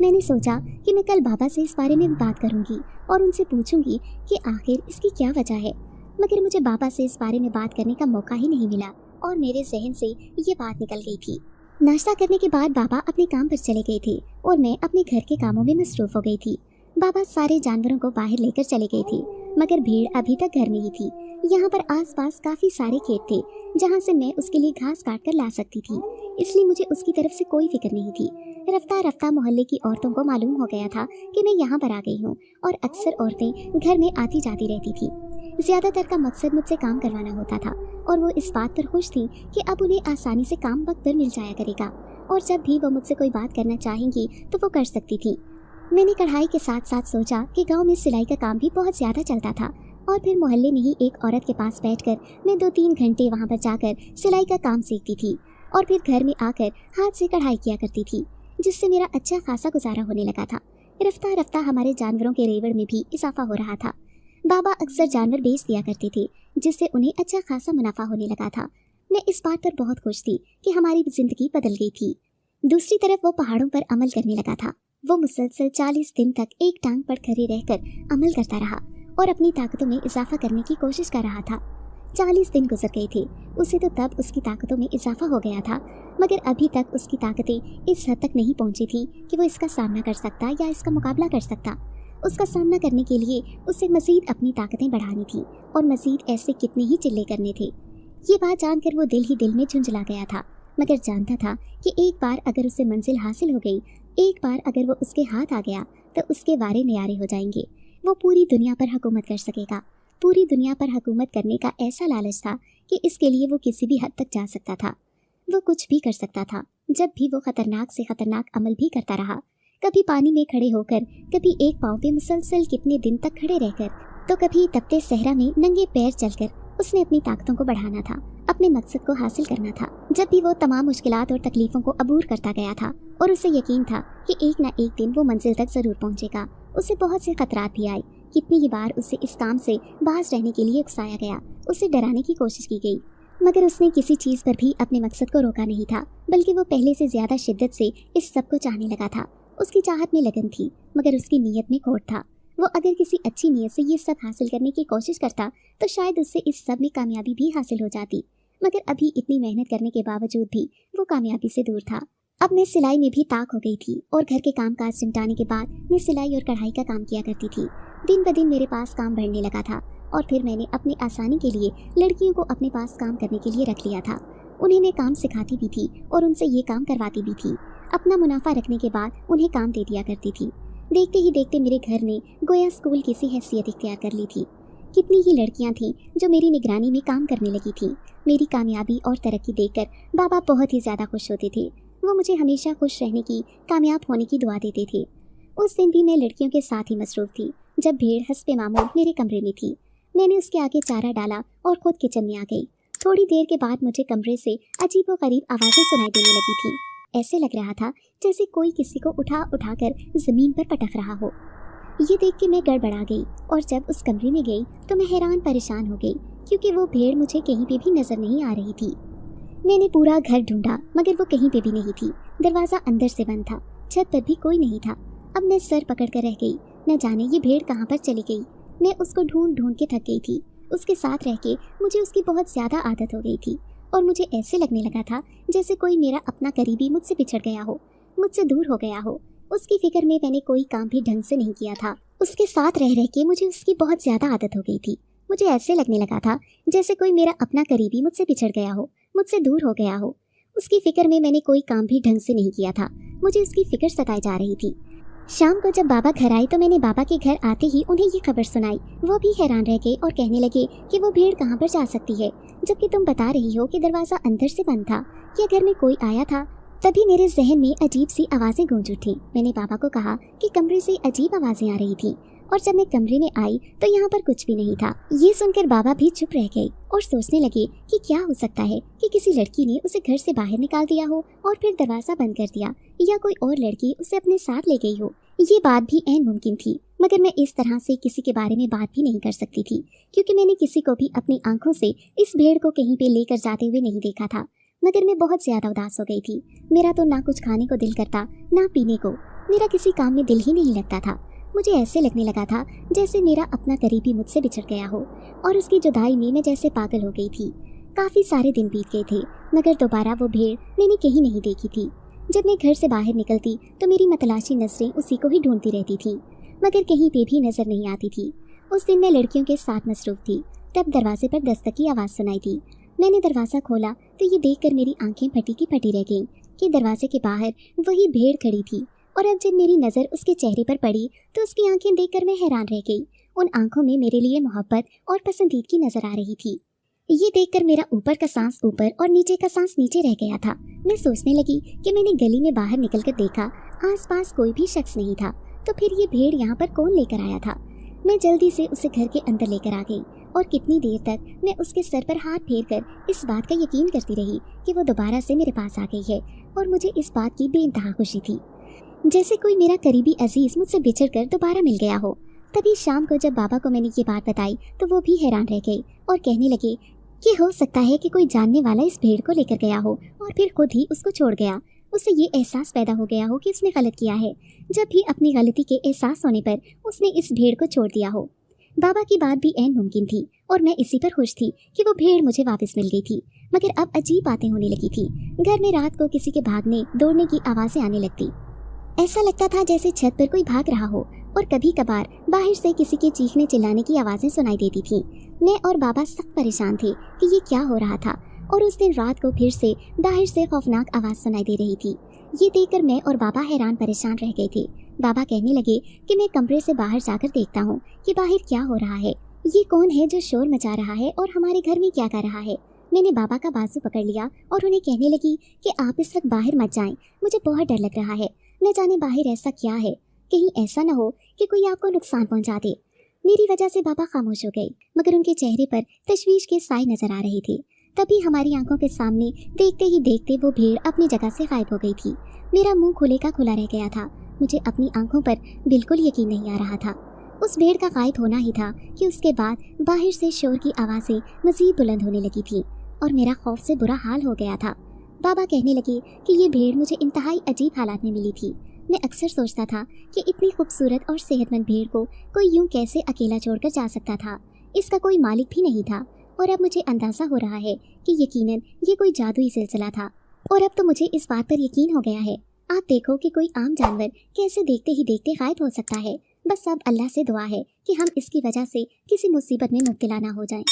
मैंने सोचा कि मैं कल बाबा से इस बारे में बात करूंगी और उनसे पूछूंगी कि आखिर इसकी क्या वजह है, मगर मुझे बाबा से इस बारे में बात करने का मौका ही नहीं मिला और मेरे जहन से ये बात निकल गई थी। नाश्ता करने के बाद बाबा अपने काम पर चले गए थे और मैं अपने घर के कामों में मसरूफ हो गई थी। बाबा सारे जानवरों को बाहर लेकर चले गए थे, मगर भीड़ अभी तक घर में ही थी। यहाँ पर आसपास काफी सारे खेत थे जहाँ से मैं उसके लिए घास काट कर ला सकती थी, इसलिए मुझे उसकी तरफ से कोई फिक्र नहीं थी। रफ्ता रफ्ता मोहल्ले की औरतों को मालूम हो गया था कि मैं यहाँ पर आ गई हूँ और अक्सर औरतें घर में आती जाती रहती थी। ज्यादातर का मकसद मुझसे काम करवाना होता था और वो इस बात पर खुश थी कि अब उन्हें आसानी से काम वक्त पर मिल जाया करेगा और जब भी वो मुझसे कोई बात करना चाहेंगी तो वो कर सकती थी। मैंने कढ़ाई के साथ साथ सोचा कि गांव में सिलाई का काम भी बहुत ज़्यादा चलता था और फिर मोहल्ले में ही एक औरत के पास बैठकर मैं 2-3 घंटे वहां पर जाकर सिलाई का काम सीखती थी और फिर घर में आकर हाथ से कढ़ाई किया करती थी, जिससे मेरा अच्छा खासा गुजारा होने लगा था। रफ्ता रफ्ता हमारे जानवरों के रेवड़ में भी इजाफा हो रहा था। बाबा अक्सर जानवर बेच दिया करते थे, जिससे उन्हें अच्छा खासा मुनाफा होने लगा था। मैं इस बात पर बहुत खुश थी कि हमारी जिंदगी बदल गई थी। दूसरी तरफ वो पहाड़ों पर अमल करने लगा था। वो मुसलसल 40 दिन तक एक टांग पर खड़े रहकर अमल करता रहा और अपनी ताकतों में इजाफा करने की कोशिश कर रहा था। 40 दिन गुजर गए थे। उसे तो तब उसकी ताकतों में इजाफा हो गया था, मगर अभी तक उसकी ताकतें इस हद तक नहीं पहुंची थी कि वो इसका सामना कर सकता या इसका मुकाबला कर सकता। उसका सामना करने के लिए उसे मजीद अपनी ताकतें बढ़ानी थी और मजीद ऐसे कितने ही चिल्ले करने थे। ये बात जानकर वो दिल ही दिल में झुंझला गया था, मगर जानता था कि एक बार अगर उसे मंजिल हासिल हो गई, एक बार अगर वो उसके हाथ आ गया तो उसके वारे न्यारे हो जाएंगे। वो पूरी दुनिया पर हुकूमत कर सकेगा। पूरी दुनिया पर हुकूमत करने का ऐसा लालच था कि इसके लिए वो किसी भी हद तक जा सकता था। वो कुछ भी कर सकता था। जब भी वो खतरनाक से खतरनाक अमल भी करता रहा, कभी पानी में खड़े होकर, कभी एक पाँव पे मुसलसल कितने दिन तक खड़े रहकर, तो कभी तपते सहरा में नंगे पैर चलकर उसने अपनी ताकतों को बढ़ाना था, अपने मकसद को हासिल करना था। जब भी वो तमाम मुश्किलात और तकलीफों को अबूर करता गया था और उसे यकीन था कि एक ना एक दिन वो मंजिल तक जरूर पहुंचेगा। उसे बहुत से खतरात भी आए। कितनी ही बार उसे इस काम से बाज रहने के लिए उकसाया गया, उसे डराने की कोशिश की गई, मगर उसने किसी चीज़ पर भी अपने मकसद को रोका नहीं था, बल्कि वो पहले से ज़्यादा शिद्दत से इस सब को चाहने लगा था। उसकी चाहत में लगन थी, मगर उसकी नीयत में खोट था। वो अगर किसी अच्छी नीयत से ये सब हासिल करने की कोशिश करता तो शायद उससे इस सब में कामयाबी भी हासिल हो जाती, मगर अभी इतनी मेहनत करने के बावजूद भी वो कामयाबी से दूर था। अब मैं सिलाई में भी ताक हो गई थी और घर के काम काज निपटाने के बाद मैं सिलाई और कढ़ाई का काम किया करती थी। दिन ब दिन मेरे पास काम बढ़ने लगा था और फिर मैंने अपनी आसानी के लिए लड़कियों को अपने पास काम करने के लिए रख लिया था। उन्हें मैं काम सिखाती भी थी और उनसे ये काम करवाती भी थी। अपना मुनाफा रखने के बाद उन्हें काम दे दिया करती थी। देखते ही देखते मेरे घर ने गोया स्कूल की सी हैसियत इख्तियार कर ली थी। कितनी ही लड़कियां थीं जो मेरी निगरानी में काम करने लगी थीं। मेरी कामयाबी और तरक्की देखकर बाबा बहुत ही ज़्यादा खुश होते थे। वो मुझे हमेशा खुश रहने की, कामयाब होने की दुआ देते थे। उस दिन भी मैं लड़कियों के साथ ही मसरूफ़ थी। जब भीड़ हस्बे मामूल मेरे कमरे में थी, मैंने उसके आगे चारा डाला और खुद किचन में आ गई। थोड़ी देर के बाद मुझे कमरे से अजीबोगरीब आवाज़ें सुनाई देने लगी थी। ऐसे लग रहा था जैसे कोई किसी को उठा उठाकर ज़मीन पर पटक रहा हो। ये देख के मैं गड़बड़ा गई और जब उस कमरे में गई तो मैं हैरान परेशान हो गई, क्योंकि वो भीड़ मुझे कहीं पे भी नज़र नहीं आ रही थी। मैंने पूरा घर ढूंढा, मगर वो कहीं पे भी नहीं थी। दरवाज़ा अंदर से बंद था, छत पर भी कोई नहीं था। अब मैं सर पकड़ कर रह गई, न जाने ये भीड़ कहाँ पर चली गई। मैं उसको ढूंढ ढूंढ के थक गई थी। उसके साथ रह के मुझे उसकी बहुत ज़्यादा आदत हो गई थी और मुझे ऐसे लगने लगा था जैसे कोई मेरा अपना करीबी मुझसे बिछड़ गया हो, मुझसे दूर हो गया हो। उसकी फिक्र में मैंने कोई काम भी ढंग से नहीं किया था। उसके साथ रह के मुझे उसकी बहुत ज़्यादा आदत हो गई थी। मुझे ऐसे लगने लगा था जैसे कोई मेरा अपना करीबी मुझसे बिछड़ गया हो, मुझसे दूर हो गया हो। उसकी फिक्र में मैंने कोई काम भी ढंग से नहीं किया था। मुझे उसकी फिक्र सताई जा रही थी। शाम को जब बाबा घर आए तो मैंने बाबा के घर आते ही उन्हें ये खबर सुनाई। वो भी हैरान रह गए और कहने लगे कि वो भेड़ कहाँ पर जा सकती है, जबकि तुम बता रही हो कि दरवाज़ा अंदर से बंद था। क्या घर में कोई आया था? तभी मेरे जहन में अजीब सी आवाज़ें गूंज उठी। मैंने बाबा को कहा कि कमरे से अजीब आवाज़ें आ रही थी, और जब मैं कमरे में आई तो यहाँ पर कुछ भी नहीं था। ये सुनकर बाबा भी चुप रह गए और सोचने लगे कि क्या हो सकता है कि किसी लड़की ने उसे घर से बाहर निकाल दिया हो और फिर दरवाज़ा बंद कर दिया, या कोई और लड़की उसे अपने साथ ले गई हो। ये बात भी ऐन मुमकिन थी, मगर मैं इस तरह से किसी के बारे में बात भी नहीं कर सकती थी, क्योंकि मैंने किसी को भी अपनी आंखों से इस भेड़ को कहीं पे लेकर जाते हुए नहीं देखा था। मगर मैं बहुत ज़्यादा उदास हो गई थी। मेरा तो ना कुछ खाने को दिल करता, ना पीने को। मेरा किसी काम में दिल ही नहीं लगता था। मुझे ऐसे लगने लगा था जैसे मेरा अपना करीबी मुझसे बिछड़ गया हो, और उसकी जुदाई में मैं जैसे पागल हो गई थी। काफ़ी सारे दिन बीत गए थे, मगर दोबारा वो भेड़ मैंने कहीं नहीं देखी थी। जब मैं घर से बाहर निकलती तो मेरी मतलाशी नजरें उसी को ही ढूंढती रहती थीं, मगर कहीं पे भी नजर नहीं आती थी। उस दिन मैं लड़कियों के साथ मसरूफ थी। तब दरवाजे पर दस्तक की आवाज़ सुनाई थी। मैंने दरवाज़ा खोला तो ये देखकर मेरी आंखें फटी की फटी रह गईं कि दरवाजे के बाहर वही भेड़ खड़ी थी। और अब जब मेरी नज़र उसके चेहरे पर पड़ी तो उसकी आंखें देखकर मैं हैरान रह गई। उन आंखों में मेरे लिए मोहब्बत और पसंदीदगी नजर आ रही थी। ये देखकर मेरा ऊपर का सांस ऊपर और नीचे का सांस नीचे रह गया था। मैं सोचने लगी कि मैंने गली में बाहर निकलकर देखा, आसपास कोई भी शख्स नहीं था, तो फिर ये भेड़ यहाँ पर कौन लेकर आया था। मैं जल्दी से उसे घर के अंदर लेकर आ गई, और कितनी देर तक मैं उसके सर पर हाथ फेर कर इस बात का यकीन करती रही कि वो दोबारा से मेरे पास आ गई है, और मुझे इस बात की बेइंतहा खुशी थी, जैसे कोई मेरा करीबी अजीज मुझसे बिछड़कर दोबारा मिल गया हो। तभी शाम को जब बाबा को मैंने ये बात बताई तो वो भी हैरान रह गए और कहने लगे कि हो सकता है कि कोई जानने वाला इस भेड़ को लेकर गया हो और फिर खुद ही उसको छोड़ गया। उसे ये एहसास पैदा हो गया हो कि उसने गलत किया है। जब भी अपनी गलती के एहसास होने पर उसने इस भेड़ को छोड़ दिया हो। बाबा की बात भी ऐन मुमकिन थी, और मैं इसी पर खुश थी कि वो भेड़ मुझे वापस मिल गई थी। मगर अब अजीब बातें होने लगी थी। घर में रात को किसी के भागने दौड़ने की आवाज़ें आने लगती। ऐसा लगता था जैसे छत पर कोई भाग रहा हो, और कभी कभार बाहर से किसी के चीखने चिल्लाने की आवाज़ें सुनाई देती थीं। मैं और बाबा सख्त परेशान थे कि ये क्या हो रहा था, और उस दिन रात को फिर से बाहर से खौफनाक आवाज़ सुनाई दे रही थी। ये देखकर मैं और बाबा हैरान परेशान रह गए थे। बाबा कहने लगे कि मैं कमरे से बाहर जाकर देखता हूँ कि बाहर क्या हो रहा है। ये कौन है जो शोर मचा रहा है और हमारे घर में क्या कर रहा है। मैंने बाबा का बाजू पकड़ लिया और उन्हें कहने लगी कि आप इस वक्त बाहर मत जाएं, मुझे बहुत डर लग रहा है। न जाने बाहर ऐसा क्या है, कहीं ऐसा न हो कि कोई आपको नुकसान पहुंचा दे। मेरी वजह से बाबा खामोश हो गए, मगर उनके चेहरे पर तशवीश के साए नजर आ रहे थे। तभी हमारी आंखों के सामने देखते ही देखते वो भेड़ अपनी जगह से गायब हो गई थी। मेरा मुंह खुले का खुला रह गया था। मुझे अपनी आंखों पर बिल्कुल यकीन नहीं आ रहा था। उस भेड़ का गायब होना ही था कि उसके बाद बाहर से शोर की आवाज़ें मजीद बुलंद होने लगी थी, और मेरा खौफ से बुरा हाल हो गया था। बाबा कहने लगे कि ये भेड़ मुझे इंतहाई अजीब हालात में मिली थी। मैं अक्सर सोचता था कि इतनी खूबसूरत और सेहतमंद भेड़ को कोई यूं कैसे अकेला छोड़कर जा सकता था। इसका कोई मालिक भी नहीं था, और अब मुझे अंदाज़ा हो रहा है कि यकीनन ये कोई जादुई सिलसिला था। और अब तो मुझे इस बात पर यकीन हो गया है। आप देखो कि कोई आम जानवर कैसे देखते ही देखते गायब हो सकता है। बस अब अल्लाह से दुआ है कि हम इसकी वजह से किसी मुसीबत में मुब्तला ना हो जाएं।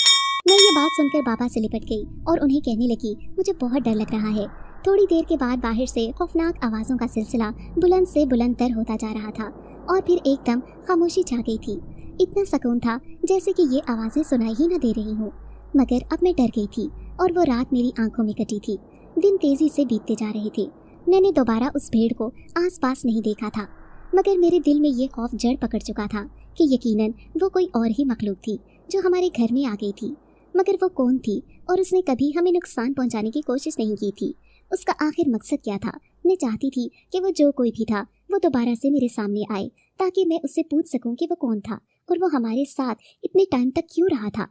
मैं ये बात सुनकर बाबा से लिपट गई और उन्हें कहने लगी, मुझे बहुत डर लग रहा है। थोड़ी देर के बाद बाहर से खौफनाक आवाज़ों का सिलसिला बुलंद से बुलंदतर होता जा रहा था, और फिर एकदम खामोशी छा गई थी। इतना सुकून था जैसे कि ये आवाज़ें सुनाई ही न दे रही हूँ। मगर अब मैं डर गई थी, और वो रात मेरी आंखों में कटी थी। दिन तेज़ी से बीतते जा रहे थे। मैंने दोबारा उस भेड़ को आसपास नहीं देखा था, मगर मेरे दिल में ये खौफ जड़ पकड़ चुका था कि यकीनन वो कोई और ही मखलूक थी जो हमारे घर में आ गई थी। मगर वो कौन थी, और उसने कभी हमें नुकसान पहुंचाने की कोशिश नहीं की थी। उसका आखिर मकसद क्या था। मैं चाहती थी कि वो जो कोई भी था वो दोबारा से मेरे सामने आए, ताकि मैं उससे पूछ सकूं कि वो कौन था और वो हमारे साथ इतने टाइम तक क्यों रहा था।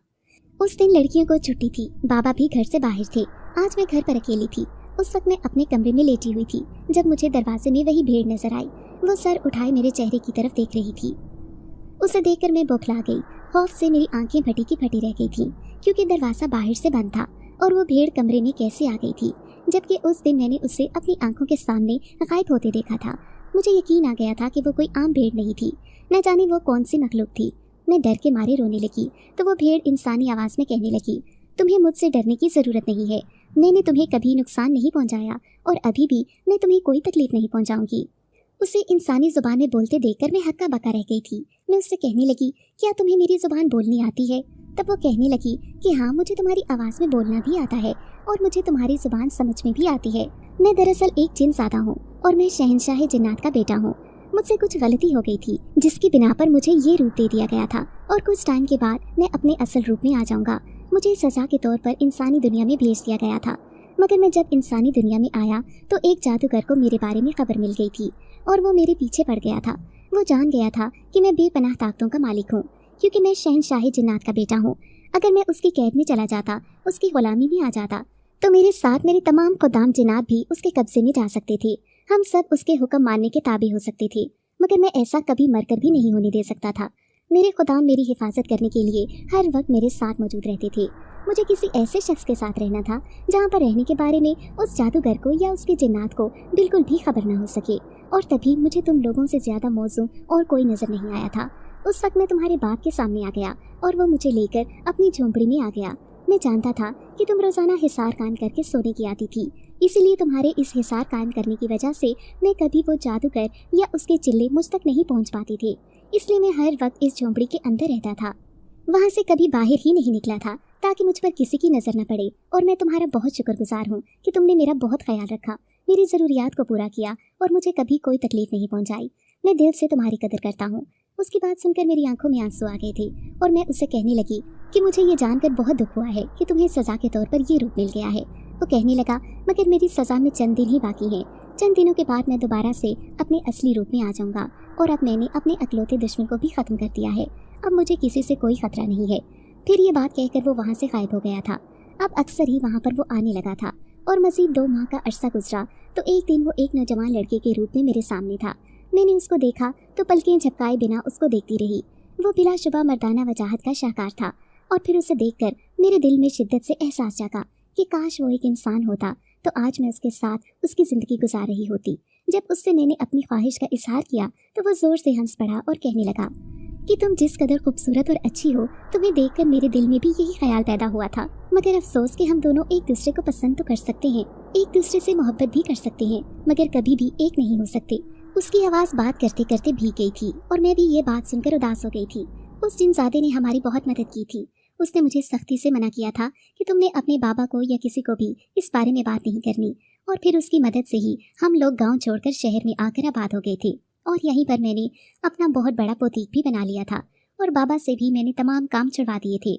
उस दिन लड़कियों को छुट्टी थी, बाबा भी घर से बाहर थे। आज मैं घर पर अकेली थी। उस वक्त मैं अपने कमरे में लेटी हुई थी जब मुझे दरवाजे में वही भेड़ नजर आई। वो सर उठाए मेरे चेहरे की तरफ देख रही थी। उसे देखकर मैं बौखला गई। खौफ से मेरी आंखें फटी की फटी रह गई थी, क्योंकि दरवाज़ा बाहर से बंद था, और वो भेड़ कमरे में कैसे आ गई थी, जबकि उस दिन मैंने उसे अपनी आंखों के सामने गायब होते देखा था। मुझे यकीन आ गया था कि वो कोई आम भेड़ नहीं थी। न जाने वो कौन सी मखलूक थी। मैं डर के मारे रोने लगी तो वो भेड़ इंसानी आवाज़ में कहने लगी, तुम्हें मुझसे डरने की ज़रूरत नहीं है। मैंने तुम्हें कभी नुकसान नहीं पहुंचाया, और अभी भी मैं तुम्हें कोई तकलीफ नहीं पहुंचाऊंगी। उसे इंसानी जुबान में बोलते देखकर मैं हक्का बक्का रह गई थी। मैं उससे कहने लगी, क्या तुम्हें मेरी जुबान बोलनी आती है? तब वो कहने लगी कि हाँ, मुझे तुम्हारी आवाज़ में बोलना भी आता है और मुझे तुम्हारी जुबान समझ में भी आती है। मैं दरअसल एक जिनज़ादा हूँ और मैं शहंशाह जिन्नात का बेटा हूँ। मुझसे कुछ गलती हो गई थी जिसकी बिना पर मुझे ये रूप दे दिया गया था और कुछ टाइम के बाद मैं अपने असल रूप में आ जाऊंगा। मुझे सज़ा के तौर पर इंसानी दुनिया में भेज दिया गया था, मगर मैं जब इंसानी दुनिया में आया तो एक जादूगर को मेरे बारे में खबर मिल गई थी और वो मेरे पीछे पड़ गया था। वो जान गया था कि मैं बेपनाह ताकतों का मालिक हूँ, क्योंकि मैं शहंशाह जिन्नात का बेटा हूँ। अगर मैं उसकी कैद में चला जाता, उसकी गुलामी में आ जाता, तो मेरे साथ मेरे तमाम खुदाम जिन्नात भी उसके कब्जे में जा सकते थे। हम सब उसके हुक्म मानने के ताबे हो सकते थे, मगर मैं ऐसा कभी मरकर भी नहीं होने दे सकता था। मेरे खुदाम मेरी हिफाजत करने के लिए हर वक्त मेरे साथ मौजूद रहते थे। मुझे किसी ऐसे शख्स के साथ रहना था जहाँ पर रहने के बारे में उस जादूगर को या उसके जिन्नात को बिल्कुल भी खबर ना हो सके। और तभी मुझे तुम लोगों से ज़्यादा मौजू और कोई नज़र नहीं आया था। उस वक्त मैं तुम्हारे बाप के सामने आ गया और वो मुझे लेकर अपनी झोंपड़ी में आ गया। मैं जानता था कि तुम रोज़ाना हिसार कायम करके सोने की आती थी, इसीलिए तुम्हारे इस हिसार कायम करने की वजह से मैं कभी वो जादूगर या उसके चिल्ले मुझ तक नहीं पहुंच पाते थे। इसलिए मैं हर वक्त इस झोंपड़ी के अंदर रहता था, वहाँ से कभी बाहर ही नहीं निकला था ताकि मुझ पर किसी की नज़र न पड़े। और मैं तुम्हारा बहुत शुक्रगुजार हूँ कि तुमने मेरा बहुत ख्याल रखा, मेरी ज़रूरियात को पूरा किया और मुझे कभी कोई तकलीफ नहीं पहुँचाई। मैं दिल से तुम्हारी कदर करता हूँ। उसकी बात सुनकर मेरी आंखों में आंसू आ गए थे और मैं उससे कहने लगी कि मुझे ये जानकर बहुत दुख हुआ है कि तुम्हें सज़ा के तौर पर ये रूप मिल गया है। वो कहने लगा, मगर मेरी सज़ा में चंद दिन ही बाकी हैं। चंद दिनों के बाद मैं दोबारा से अपने असली रूप में आ जाऊंगा और अब मैंने अपने अकलौते दुश्मन को भी ख़त्म कर दिया है। अब मुझे किसी से कोई खतरा नहीं है। फिर ये बात कहकर वो वहाँ से गायब हो गया था। अब अक्सर ही वहाँ पर वो आने लगा था और मज़ीद 2 माह का अरसा गुजरा तो एक दिन वो एक नौजवान लड़के के रूप में मेरे सामने था। मैंने उसको देखा तो पलकें झपकाए बिना उसको देखती रही। वो बिलाशुबा मर्दाना वजाहत का शाहकार था और फिर उसे देखकर मेरे दिल में शिद्दत से एहसास जागा कि काश वो एक इंसान होता तो आज मैं उसके साथ उसकी ज़िंदगी गुजार रही होती। जब उससे मैंने अपनी ख्वाहिश का इजहार किया तो वो ज़ोर से हंस पड़ा और कहने लगा कि तुम जिस कदर खूबसूरत और अच्छी हो, तुम्हें देखकर मेरे दिल में भी यही ख्याल पैदा हुआ था। मगर अफसोस कि हम दोनों एक दूसरे को पसंद तो कर सकते हैं, एक दूसरे से मोहब्बत भी कर सकते हैं, मगर कभी भी एक नहीं हो सकते। उसकी आवाज़ बात करते करते भीग गई थी और मैं भी ये बात सुनकर उदास हो गई थी। उस जिनज़ादे ने हमारी बहुत मदद की थी। उसने मुझे सख्ती से मना किया था कि तुमने अपने बाबा को या किसी को भी इस बारे में बात नहीं करनी, और फिर उसकी मदद से ही हम लोग गांव छोड़कर शहर में आकर आबाद हो गए थे और यहीं पर मैंने अपना बहुत बड़ा बुटीक भी बना लिया था और बाबा से भी मैंने तमाम काम छुड़वा दिए थे।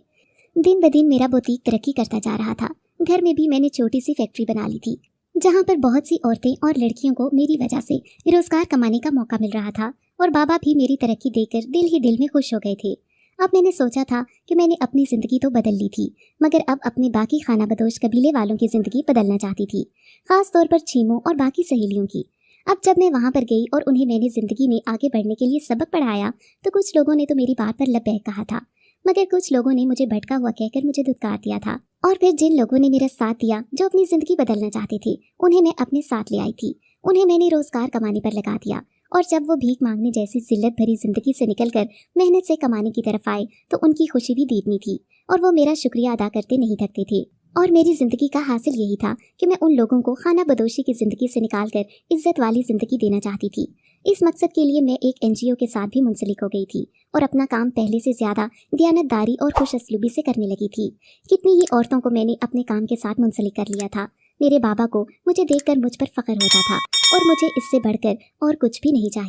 दिन ब दिन मेरा बुटीक तरक्की करता जा रहा था। घर में भी मैंने छोटी सी फैक्ट्री बना ली थी जहाँ पर बहुत सी औरतें और लड़कियों को मेरी वजह से रोजगार कमाने का मौका मिल रहा था और बाबा भी मेरी तरक्की देखकर दिल ही दिल में खुश हो गए थे। अब मैंने सोचा था कि मैंने अपनी ज़िंदगी तो बदल ली थी, मगर अब अपने बाकी खाना बदोश कबीले वालों की ज़िंदगी बदलना चाहती थी, ख़ास तौर पर छीमों और बाकी सहेलियों की। अब जब मैं वहाँ पर गई और उन्हें मैंने ज़िंदगी में आगे बढ़ने के लिए सबक पढ़ाया तो कुछ लोगों ने तो मेरी बात पर लब्बैक कहा था, मगर कुछ लोगों ने मुझे भटका हुआ कहकर मुझे धुतकार दिया था। और फिर जिन लोगों ने मेरा साथ दिया, जो अपनी ज़िंदगी बदलना चाहते थे, उन्हें मैं अपने साथ ले आई थी। उन्हें मैंने रोज़गार कमाने पर लगा दिया और जब वो भीख मांगने जैसी जिल्लत भरी ज़िंदगी से निकलकर मेहनत से कमाने की तरफ आए तो उनकी खुशी भी दीदनी थी और वो मेरा शुक्रिया अदा करते नहीं थकते थे। और मेरी ज़िंदगी का हासिल यही था कि मैं उन लोगों को खाना बदोशी की ज़िंदगी से निकालकर इज्जत वाली ज़िंदगी देना चाहती थी। इस मकसद के लिए मैं एक NGO के साथ भी मुंसलिक हो गई थी और अपना काम पहले से ज़्यादा दयानतदारी और खुश असलूबी से करने लगी थी। कितनी ही औरतों को मैंने अपने काम के साथ मुंसलिक कर लिया था। मेरे बाबा को मुझे देखकर मुझ पर फ़ख्र होता था और मुझे इससे बढ़कर और कुछ भी नहीं चाहिए।